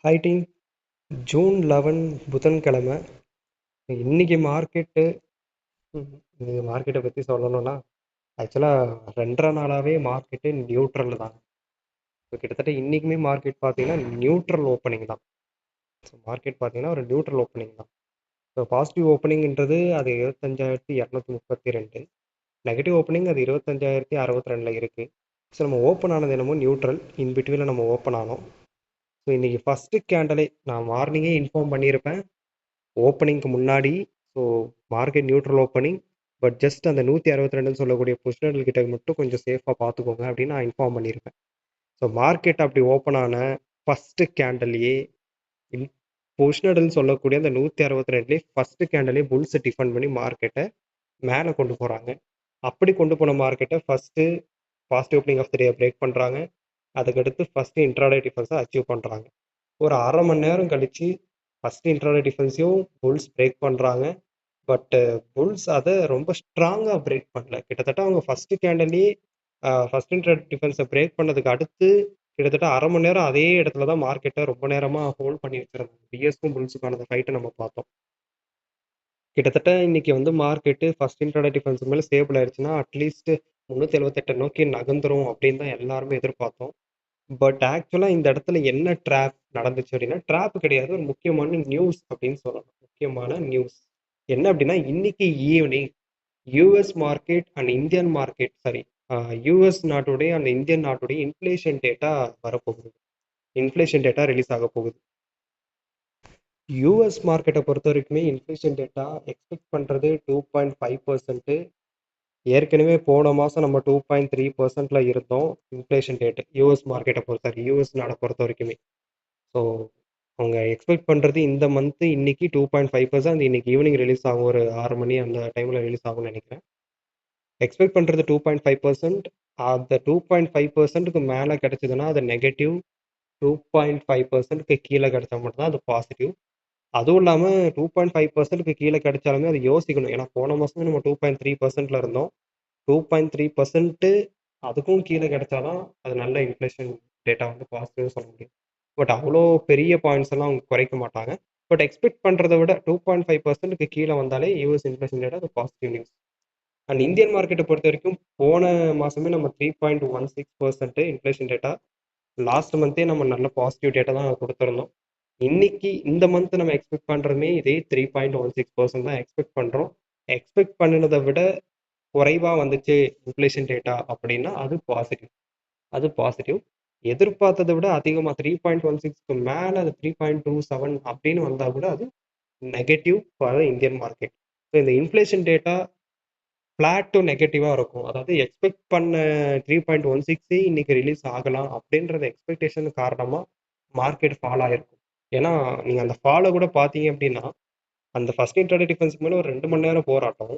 Hi team. June 11 புதன்கிழமை. இன்னைக்கு market இன்னைக்கு மார்க்கெட்டை பற்றி சொல்லணும்னா ஆக்சுவலாக 2.5 நாளாகவே மார்க்கெட்டு நியூட்ரல் தான். இப்போ கிட்டத்தட்ட இன்றைக்குமே மார்க்கெட் பார்த்தீங்கன்னா நியூட்ரல் ஓப்பனிங் தான். ஸோ மார்க்கெட் பார்த்தீங்கன்னா ஒரு நியூட்ரல் ஓப்பனிங் தான். ஸோ பாசிட்டிவ் ஓப்பனிங்ன்றது அது 25,232, நெகட்டிவ் ஓப்பனிங் அது 25,062 இருக்குது. ஸோ நம்ம ஓப்பன் ஆனது என்னமோ நியூட்ரல், இன் பிட்வீனில் நம்ம ஓப்பன் ஆனோம். ஸோ இன்றைக்கி ஃபஸ்ட்டு கேண்டலே நான் மார்னிங்கே இன்ஃபார்ம் பண்ணியிருப்பேன் ஓப்பனிங்க்கு முன்னாடி. So market neutral opening, but just அந்த 162 சொல்லக்கூடிய பொசிஷனல் கிட்ட மட்டும் கொஞ்சம் சேஃபாக பார்த்துக்கோங்க அப்படின்னு நான் இன்ஃபார்ம் பண்ணியிருப்பேன். ஸோ மார்க்கெட் அப்படி ஓப்பன் ஆன ஃபஸ்ட்டு கேண்டல்லையே பொசிஷனல்னு சொல்லக்கூடிய அந்த 162 ஃபஸ்ட்டு கேண்டலே புல்ஸை டிஃபன் பண்ணி மார்க்கெட்டை மேலே கொண்டு போகிறாங்க. அப்படி கொண்டு போன மார்க்கெட்டை first positive opening of the day break பண்ணுறாங்க. அதுக்கடுத்து ஃபஸ்ட்டு இன்ட்ராடே டிஃபென்ஸை அச்சீவ் பண்ணுறாங்க. ஒரு அரை மணி நேரம் கழித்து ஃபஸ்ட் இன்ட்ராடே டிஃபென்ஸையும் புல்ஸ் பிரேக் பண்ணுறாங்க. பட் புல்ஸ் அதை ரொம்ப ஸ்ட்ராங்காக பிரேக் பண்ணல. கிட்டத்தட்ட அவங்க ஃபஸ்ட்டு கேண்டல்லையே ஃபஸ்ட் இன்ட்ராடே டிஃபென்ஸை பிரேக் பண்ணதுக்கு அடுத்து கிட்டத்தட்ட அரை மணி நேரம் அதே இடத்துல தான் மார்க்கெட்டை ரொம்ப நேரமாக ஹோல்ட் பண்ணி வச்சிருந்தாங்க. பிஎஸ்க்கும் புல்ஸுக்கான ஃபைட்டை நம்ம பார்த்தோம். கிட்டத்தட்ட இன்னைக்கு வந்து மார்க்கெட்டு ஃபர்ஸ்ட் இன்ட்ராடே டிஃபென்ஸ் மேலே ஸ்டேபிள் ஆயிடுச்சுன்னா அட்லீஸ்ட் 378 நோக்கி நகர்ந்துரும் அப்படின்னு தான் எல்லாருமே எதிர்பார்த்தோம். பட் ஆக்சுவலாக இந்த இடத்துல என்ன ட்ராப் நடந்துச்சு அப்படின்னா, ட்ராப் கிடையாது, ஒரு முக்கியமான நியூஸ் அப்படின்னு சொல்லலாம். முக்கியமான நியூஸ் என்ன அப்படின்னா, இன்னைக்கு evening US market and Indian market, sorry, US நாட்டுடைய அந்த இந்தியன் நாட்டுடைய இன்ஃப்ளேஷன் டேட்டா வரப்போகுது. இன்ஃப்ளேஷன் டேட்டா ரிலீஸ் ஆக போகுது. யூஎஸ் மார்க்கெட்டை பொறுத்த வரைக்குமே இன்ஃப்ளேஷன் டேட்டா எக்ஸ்பெக்ட் பண்ணுறது 2.5%. ஏற்கனவே போன மாதம் நம்ம 2.3% இருந்தோம் இன்ஃப்ளேஷன் ரேட்டு யூஎஸ் மார்க்கெட்டை பொறுத்த யூஎஸ் நாடை பொறுத்த வரைக்குமே. ஸோ அவங்க எக்ஸ்பெக்ட் பண்ணுறது இந்த மந்த்து இன்னைக்கு 2.5%, இன்னைக்கு ஈவினிங் ரிலீஸ் ஆகும், ஒரு 6 மணி அந்த டைமில் ரிலீஸ் ஆகும்னு நினைக்கிறேன். எக்ஸ்பெக்ட் பண்ணுறது 2.5%. அந்த 2.5%க்கு மேலே கிடைச்சதுன்னா அது நெகட்டிவ், 2.5%க்கு கீழே கிடைச்சா மட்டும்தான் அது பாசிட்டிவ். அதுவும் இல்லாமல் 2.5%க்கு கீழே கிடைச்சாலுமே அது யோசிக்கணும். ஏன்னா போன மாதமே நம்ம 2.3%ல இருந்தோம். 2.3% அதுக்கும் கீழே கிடைச்சாதான் அது நல்ல இன்ஃப்ளேஷன் டேட்டா வந்து பாசிட்டிவ் சொல்ல முடியும். பட் அவ்வளோ பெரிய பாயிண்ட்ஸ் எல்லாம் அவங்க குறைக்க மாட்டாங்க. பட் எக்ஸ்பெக்ட் பண்ணுறதை விட 2.5%க்கு கீழே வந்தாலே யூஎஸ் இன்ஃப்ளேஷன் டேட்டா அது பாசிட்டிவ் நியூஸ். அண்ட் இந்தியன் மார்க்கெட்டை பொறுத்த வரைக்கும் போன மாதமே நம்ம 3.16% இன்ஃப்ளேஷன் டேட்டா, லாஸ்ட் மந்த்தே நம்ம நல்ல பாசிட்டிவ் டேட்டா தான் கொடுத்துருந்தோம். இன்னைக்கு இந்த மந்த் நம்ம எக்ஸ்பெக்ட் பண்ணுறதுமே இதே 3.16% தான் எக்ஸ்பெக்ட் பண்ணுறோம். எக்ஸ்பெக்ட் பண்ணினதை விட குறைவா வந்துச்சு இன்ஃப்ளேஷன் டேட்டா அப்படின்னா அது பாசிட்டிவ். எதிர்பார்த்ததை விட அதிகமாக 3.16க்கு மேலே அது 3.27 அப்படின்னு வந்தால் கூட அது negative for Indian market. So இந்த இன்ஃப்ளேஷன் டேட்டா ஃப்ளாட் டு நெகட்டிவாக இருக்கும். அதாவது எக்ஸ்பெக்ட் பண்ண 3.16 இன்னைக்கு ரிலீஸ் ஆகலாம் அப்படின்றத எக்ஸ்பெக்டேஷன் காரணமாக மார்க்கெட் ஃபால் ஆகிருக்கும். ஏன்னா நீங்கள் அந்த ஃபாலை கூட பார்த்தீங்க அப்படின்னா, அந்த ஃபர்ஸ்ட் இன்ட்ராடே டிஃபென்ஸ்க்கு மேலே ஒரு 2 மணி நேரம் போராட்டம்,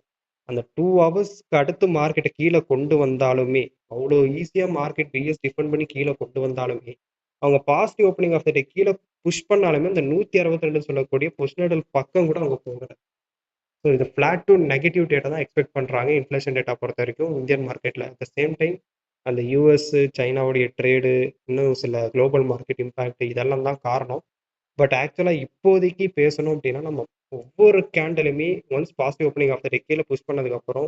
அந்த 2 ஹவர்ஸ்க்கு அடுத்து மார்க்கெட்டை கீழே கொண்டு வந்தாலுமே, அவ்வளோ ஈஸியாக மார்க்கெட் பிஎஸ் டிஃபெண்ட் பண்ணி கீழே கொண்டு வந்தாலுமே, அவங்க positive opening of the day கீழே புஷ் பண்ணாலுமே இந்த 162 சொல்லக்கூடிய பொசிஷனல் பக்கம் கூட அவங்க போகல. ஸோ இது ஃப்ளாட் டு நெகட்டிவ் டேட்டா தான் எக்ஸ்பெக்ட் பண்ணுறாங்க இன்ஃப்ளேஷன் டேட்டா பொறுத்த வரைக்கும் இந்தியன் மார்க்கெட்டில். அட் த சேம் டைம் அந்த யூஎஸ் சைனாவுடைய ட்ரேடு, இன்னும் சில குளோபல் மார்க்கெட் இம்பேக்ட் இதெல்லாம் தான் காரணம். பட் ஆக்சுவலாக இப்போதைக்கு பேசணும் அப்படின்னா, நம்ம ஒவ்வொரு கேண்டலுமே once positive opening of the day கீழே புஷ் பண்ணதுக்கப்புறம்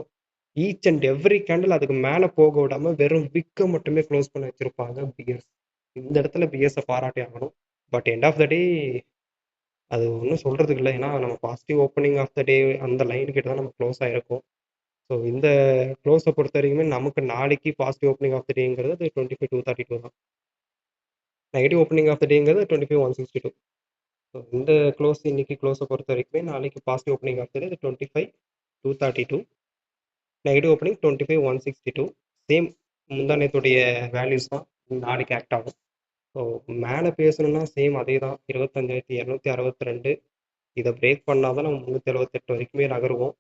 ஈச் அண்ட் எவ்ரி கேண்டில் அதுக்கு மேலே போக விடாமல் வெறும் விக்கை மட்டுமே க்ளோஸ் பண்ணி வச்சிருப்பாங்க பிஎஸ். இந்த இடத்துல பிஎஸ்ஸை பாராட்டி ஆகணும். பட் எண்ட் ஆஃப் த டே அது ஒன்றும் சொல்கிறதுக்கு இல்லை. ஏன்னா நம்ம பாசிட்டிவ் ஓப்பனிங் ஆஃப் த டே அந்த லைன் கிட்ட தான் நம்ம க்ளோஸ் ஆகிருக்கோம். ஸோ இந்த க்ளோஸை பொறுத்த வரைக்குமே நமக்கு நாளைக்கு பாசிட்டிவ் ஓப்பனிங் ஆஃப் த டேங்கிறது அது 25,232 தான். நெகட்டிவ் ஓப்பனிங் ஆஃப் த டேங்கிறது 25,162. ஸோ இந்த இன்னைக்கு க்ளோஸை பொறுத்த வரைக்குமே நாளைக்கு positive opening of the day 25,232, negative opening 25,162. Same முந்தானத்துடைய வேல்யூஸ் தான் நாளைக்கு ஆக்ட் ஆகும். ஸோ மேலே பேசணும்னா சேம் அதே தான், 25,262. இதை பிரேக் பண்ணால் தான் நம்ம 378 வரைக்குமே நகருவோம்.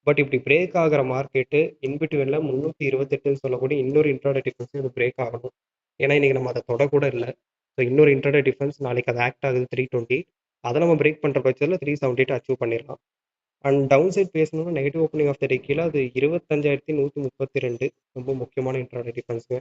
பட் இப்படி பிரேக் ஆகிற மார்க்கெட்டு இன்பிட்வீனில் 328 சொல்லக்கூடிய இன்னொரு இன்ட்ராடே டிஃபென்ஸும் இது பிரேக் ஆகணும். ஏன்னா இன்னைக்கு நம்ம அதை தொடக்கூட இல்லை. ஸோ இன்னொரு இன்ட்ராடே டிஃபென்ஸ் நாளைக்கு அது ஆக்ட் ஆகுது 320. அதை நம்ம பிரேக் பண்ணுற பட்சத்தில் 378 அச்சீவ் பண்ணிடலாம். அண்ட் டவுன் சைட் பேசணும்னா negative opening of the day கீழே அது 25,132 ரொம்ப முக்கியமான இன்ட்ராடே டிஃபென்ஸுங்க.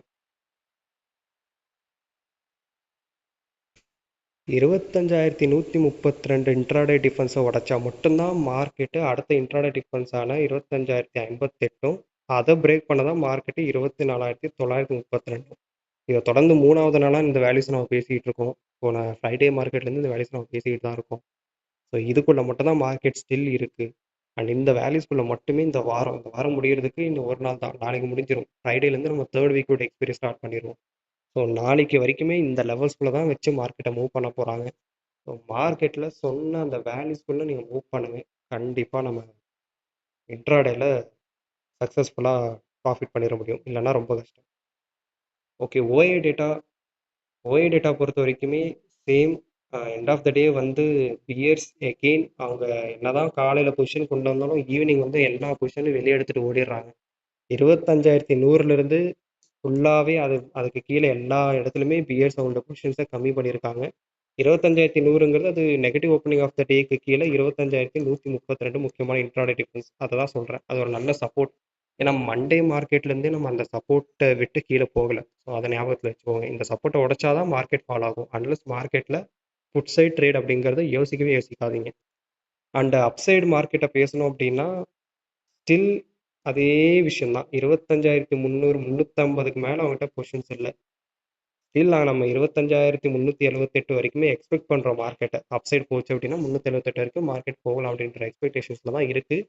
25,132 இன்ட்ராடே டிஃபென்ஸை உடைச்சா மட்டும்தான் மார்க்கெட்டு அடுத்த இன்ட்ராடே டிஃபென்ஸான 25,058ம் அதை பிரேக் பண்ண தான் மார்க்கெட்டு 24,932. இதை தொடர்ந்து 3வது நாளாக இந்த வேல்யூஸ் நம்ம பேசிகிட்டு இருக்கோம். போன ஃப்ரைடே மார்க்கெட்லேருந்து இந்த வேல்யூஸ் நம்ம பேசிக்கிட்டு தான் இருக்கோம். ஸோ இதுக்குள்ளே மட்டும்தான் மார்க்கெட் ஸ்டில் இருக்குது. அண்ட் இந்த வேல்யூஸ்குள்ளே மட்டுமே இந்த வாரம் முடிகிறதுக்கு இன்னும் ஒரு நாள் தான், நாளைக்கு முடிஞ்சிடும். ஃப்ரைடேலேருந்து நம்ம தேர்ட் வீக்கோட எக்ஸ்பீரியன்ஸ் ஸ்டார்ட் பண்ணிடுவோம். ஸோ நாளைக்கு வரைக்குமே இந்த லெவல்ஸ்குள்ளே தான் வச்சு மார்க்கெட்டை மூவ் பண்ண போகிறாங்க. ஸோ மார்க்கெட்டில் சொன்ன அந்த வேல்யூஸ்குள்ளே நீங்கள் மூவ் பண்ணுங்க. கண்டிப்பாக நம்ம இன்ட்ராடேல சக்ஸஸ்ஃபுல்லாக ப்ராஃபிட் பண்ணிட முடியும், இல்லைன்னா ரொம்ப கஷ்டம். ஓகே, ஓஏ டேட்டா பொறுத்த வரைக்குமே சேம். எண்ட் ஆஃப் த டே வந்து பியர்ஸ் எகெயின் அவங்க என்னதான் காலையில் பொசிஷன் கொண்டு வந்தாலும் ஈவினிங் வந்து எல்லா பொசிஷனும் வெளியே எடுத்துகிட்டு ஓடிடுறாங்க. 25,100லேருந்து ஃபுல்லாகவே அதுக்கு கீழே எல்லா இடத்துலையுமே பியர்ஸ் அவங்களோட பொசிஷன்ஸை கம்மி பண்ணியிருக்காங்க. 25,100ங்கிறது அது நெகட்டிவ் ஓப்பனிங் ஆஃப் த டேக்கு கீழே 25,132 முக்கியமான இன்ட்ராடே டிஃபரன்ஸ். அதை தான் சொல்கிறேன், அது ஒரு நல்ல சப்போர்ட். ஏன்னா மண்டே மார்க்கெட்லேருந்தே நம்ம அந்த சப்போர்ட்டை விட்டு கீழே போகலை. ஸோ அதை ஞாபகத்தில் வச்சுக்கோங்க. இந்த சப்போர்ட்டை உடைச்சாதான் மார்க்கெட் ஃபால் ஆகும். அன்லஸ் மார்க்கெட்டில் ஃபுட் சைட் ட்ரேட் அப்படிங்கிறத யோசிக்காதீங்க. அண்ட் அப்சைடு மார்க்கெட்டை பேசணும் அப்படின்னா ஸ்டில் அதே விஷயம்தான். 25,300 350க்கு மேலே அவங்ககிட்ட பொசிஷன்ஸ் இல்லை. ஸ்டில் நம்ம 25,378 வரைக்குமே எக்ஸ்பெக்ட் பண்ணுறோம் மார்க்கெட்டை. அப்சைடு போச்சு அப்படின்னா 378 வரைக்கும் மார்க்கெட் போகலாம் அப்படின்ற எக்ஸ்பெக்டேஷன்ஸில் தான் இருக்குது.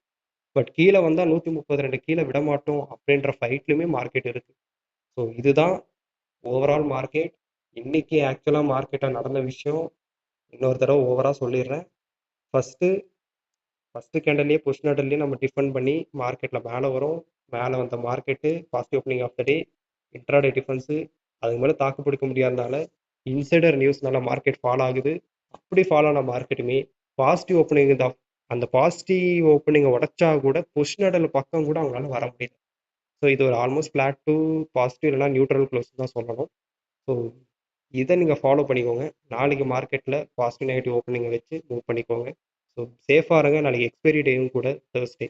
பட் கீழே வந்தால் 132 கீழே விட மாட்டோம் அப்படின்ற ஃபைட்லையுமே மார்க்கெட் இருக்குது. ஸோ இதுதான் ஓவரால் மார்க்கெட். இன்னைக்கு ஆக்சுவலாக மார்க்கெட்டில் நடந்த விஷயம் இன்னொரு தடவை ஓவராக சொல்லிடுறேன். ஃபஸ்ட்டு கேண்டல்லையே பொசிஷன் ஆர்டர்லேயே நம்ம டிஃபெண்ட் பண்ணி மார்க்கெட்டில் மேலே வரும். மேலே வந்த market positive opening of the day intraday defence அதுக்கு மேலே தாக்கு பிடிக்க முடியாதனால இன்சைடர் நியூஸ்னால மார்க்கெட் ஃபால் ஆகுது. அப்படி ஃபால் ஆன மார்க்கெட்டுமே பாசிட்டிவ் ஓப்பனிங் தான். அந்த பாசிட்டிவ் ஓப்பனிங்கை உடைச்சா கூட பொசிஷன் ஆர்டர் பக்கம் கூட அவங்களால வர முடியல. ஸோ இது ஒரு ஆல்மோஸ்ட் ஃப்ளாட் டு பாசிட்டிவ் இல்லைனா நியூட்ரல் க்ளோஸ் தான் சொல்லணும். ஸோ இதை நீங்கள் ஃபாலோ பண்ணிக்கோங்க. நாளைக்கு மார்க்கெட்டில் பாசிட்டிவ் நெகட்டிவ் ஓப்பனிங்கை வச்சு மூவ் பண்ணிக்கோங்க. ஸோ சேஃபாக இருங்க. நாளைக்கு எக்ஸ்பைரி டேவும் கூட, தேர்ஸ்டே.